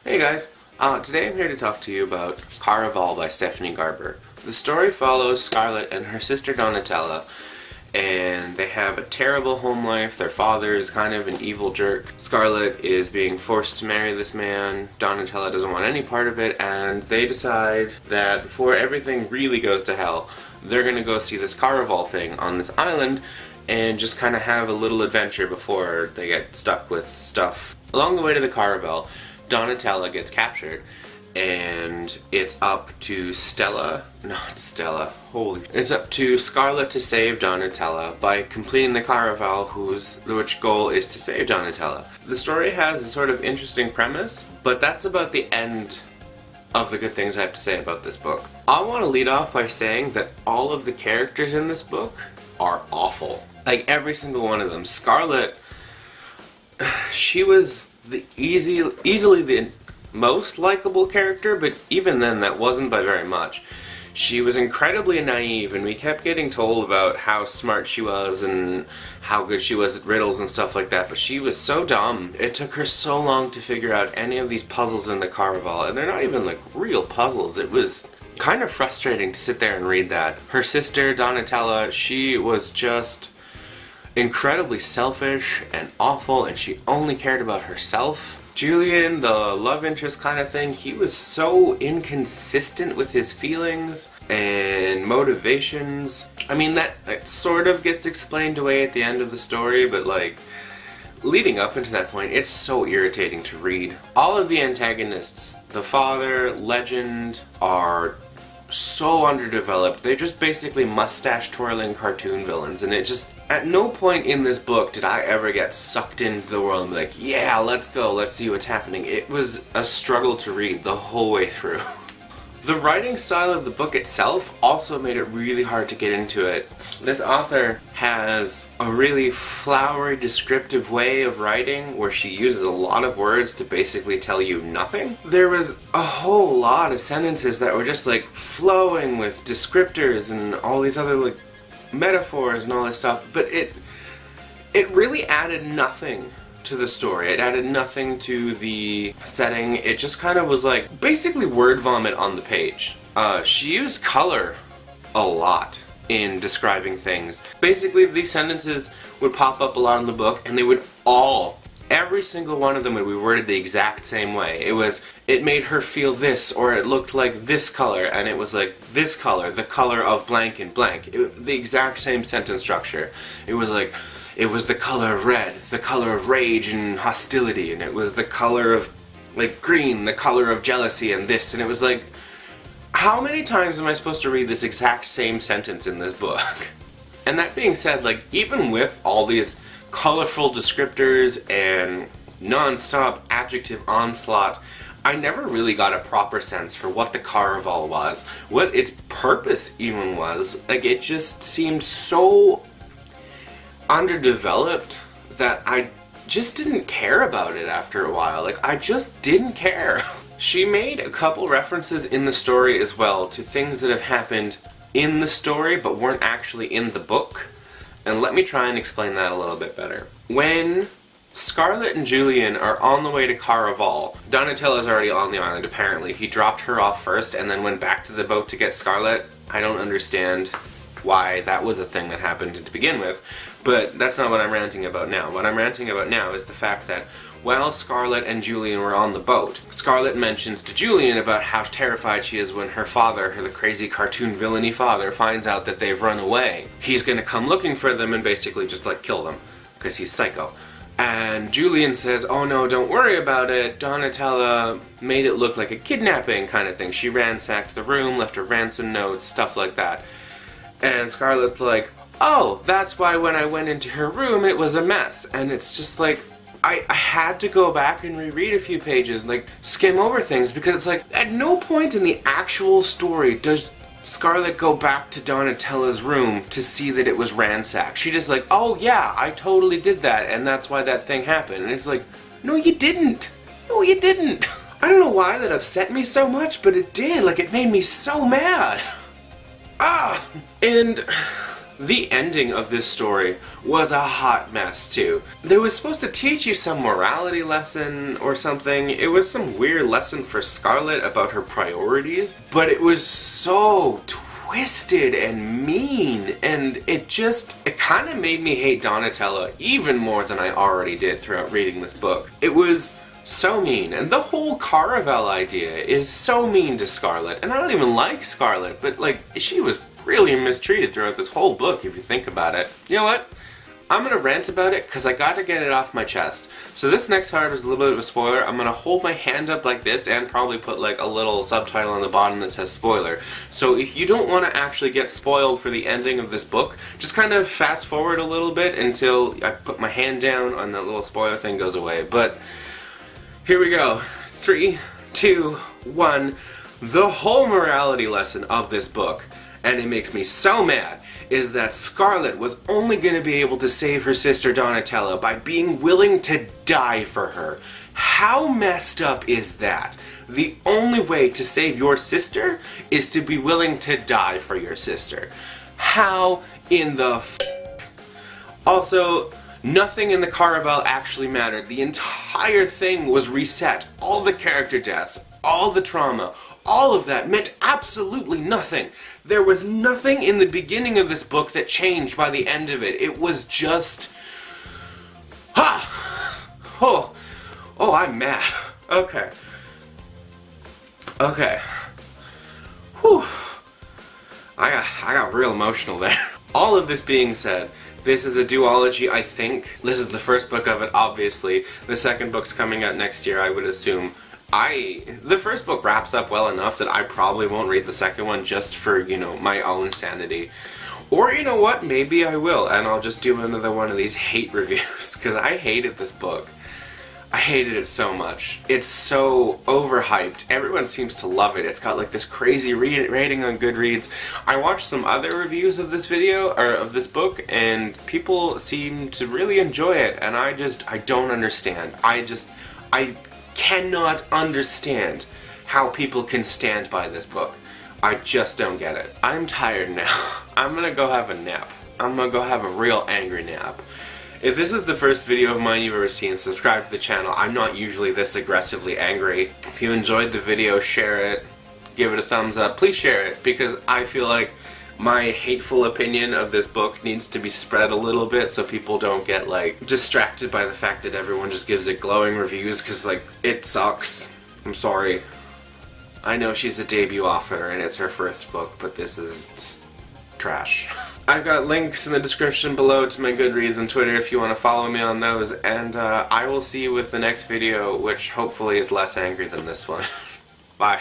Hey guys, today I'm here to talk to you about Caraval by Stephanie Garber. The story follows Scarlett and her sister Donatella, and they have a terrible home life. Their father is kind of an evil jerk. Scarlett is being forced to marry this man. Donatella doesn't want any part of it, and they decide that before everything really goes to hell, they're gonna go see this Caraval thing on this island and just kind of have a little adventure before they get stuck with stuff. Along the way to the Caraval, Donatella gets captured, and it's up to it's up to Scarlett to save Donatella by completing the Caraval, which goal is to save Donatella. The story has a sort of interesting premise, but that's about the end of the good things I have to say about this book. I want to lead off by saying that all of the characters in this book are awful. Like, every single one of them. Scarlett, she was easily the most likable character, but even then that wasn't by very much. She was incredibly naive, and we kept getting told about how smart she was and how good she was at riddles and stuff like that, but she was so dumb. It took her so long to figure out any of these puzzles in the Caraval, and they're not even like real puzzles. It was kind of frustrating to sit there and read that. Her sister Donatella, she was just incredibly selfish and awful, and she only cared about herself. Julian, the love interest kind of thing, he was so inconsistent with his feelings and motivations. I mean, that sort of gets explained away at the end of the story, but like, leading up into that point, it's so irritating to read. All of the antagonists, the father, Legend, are so underdeveloped. They're just basically mustache-twirling cartoon villains, and it just, at no point in this book did I ever get sucked into the world and be like, yeah, let's go, let's see what's happening. It was a struggle to read the whole way through. The writing style of the book itself also made it really hard to get into it. This author has a really flowery, descriptive way of writing where she uses a lot of words to basically tell you nothing. There was a whole lot of sentences that were just like flowing with descriptors and all these other like metaphors and all this stuff, but it really added nothing to the story. It added nothing to the setting. It just kind of was like basically word vomit on the page. She used color a lot in describing things. Basically, these sentences would pop up a lot in the book, and they would every single one of them would be worded the exact same way. It made her feel this, or it looked like this color, and it was like this color, the color of blank and blank. The exact same sentence structure. It was like, it was the color of red, the color of rage and hostility, and it was the color of, like, green, the color of jealousy and this, and it was like, how many times am I supposed to read this exact same sentence in this book? And that being said, like, even with all these colorful descriptors and non-stop adjective onslaught, I never really got a proper sense for what the Caraval was, what its purpose even was. Like, it just seemed so underdeveloped that I just didn't care about it after a while. Like, I just didn't care. She made a couple references in the story as well to things that have happened in the story but weren't actually in the book. And let me try and explain that a little bit better. When Scarlett and Julian are on the way to Caraval, Donatella's already on the island apparently. He dropped her off first and then went back to the boat to get Scarlett. I don't understand why that was a thing that happened to begin with, but that's not what I'm ranting about now. What I'm ranting about now is the fact that while Scarlett and Julian were on the boat, Scarlett mentions to Julian about how terrified she is when her father, the crazy cartoon villainy father, finds out that they've run away. He's gonna come looking for them and basically just like kill them, because he's psycho. And Julian says, oh no, don't worry about it, Donatella made it look like a kidnapping kind of thing. She ransacked the room, left her ransom notes, stuff like that. And Scarlett's like, oh, that's why when I went into her room it was a mess. And it's just like, I had to go back and reread a few pages and like skim over things, because it's like, at no point in the actual story does Scarlett go back to Donatella's room to see that it was ransacked. She just like, oh yeah, I totally did that and that's why that thing happened. And it's like, no you didn't. No you didn't. I don't know why that upset me so much, but it did. Like, it made me so mad. Ah! And The ending of this story was a hot mess too. They was supposed to teach you some morality lesson or something. It was some weird lesson for Scarlet about her priorities, but it was so twisted and mean, and it kind of made me hate Donatella even more than I already did throughout reading this book. It was so mean, and the whole Caraval idea is so mean to Scarlet, and I don't even like Scarlet, but like, she was really mistreated throughout this whole book if you think about it. You know what? I'm gonna rant about it because I gotta get it off my chest. So this next part is a little bit of a spoiler. I'm gonna hold my hand up like this and probably put like a little subtitle on the bottom that says spoiler. So if you don't want to actually get spoiled for the ending of this book, just kind of fast forward a little bit until I put my hand down and that little spoiler thing goes away. But here we go. 3, 2, 1. The whole morality lesson of this book, and it makes me so mad, is that Scarlet was only going to be able to save her sister Donatella by being willing to die for her. How messed up is that? The only way to save your sister is to be willing to die for your sister. How in the f***? Also, nothing in the Caraval actually mattered. The entire thing was reset. All the character deaths, all the trauma, all of that meant absolutely nothing. There was nothing in the beginning of this book that changed by the end of it. It was just... Oh, I'm mad. Okay. Whew. I got real emotional there. All of this being said, this is a duology, I think. This is the first book of it, obviously. The second book's coming out next year, I would assume. The first book wraps up well enough that I probably won't read the second one just for, you know, my own sanity. Or, you know what, maybe I will, and I'll just do another one of these hate reviews, because I hated this book. I hated it so much. It's so overhyped. Everyone seems to love it. It's got like this crazy rating on Goodreads. I watched some other reviews of this video, or of this book, and people seem to really enjoy it, and I don't understand. I cannot understand how people can stand by this book. I just don't get it. I'm tired now. I'm gonna go have a nap. I'm gonna go have a real angry nap. If this is the first video of mine you've ever seen, subscribe to the channel. I'm not usually this aggressively angry. If you enjoyed the video, share it, give it a thumbs up. Please share it, because I feel like my hateful opinion of this book needs to be spread a little bit so people don't get, like, distracted by the fact that everyone just gives it glowing reviews, because, like, it sucks. I'm sorry. I know she's the debut author and it's her first book, but this is trash. I've got links in the description below to my Goodreads and Twitter if you want to follow me on those, and I will see you with the next video, which hopefully is less angry than this one. Bye.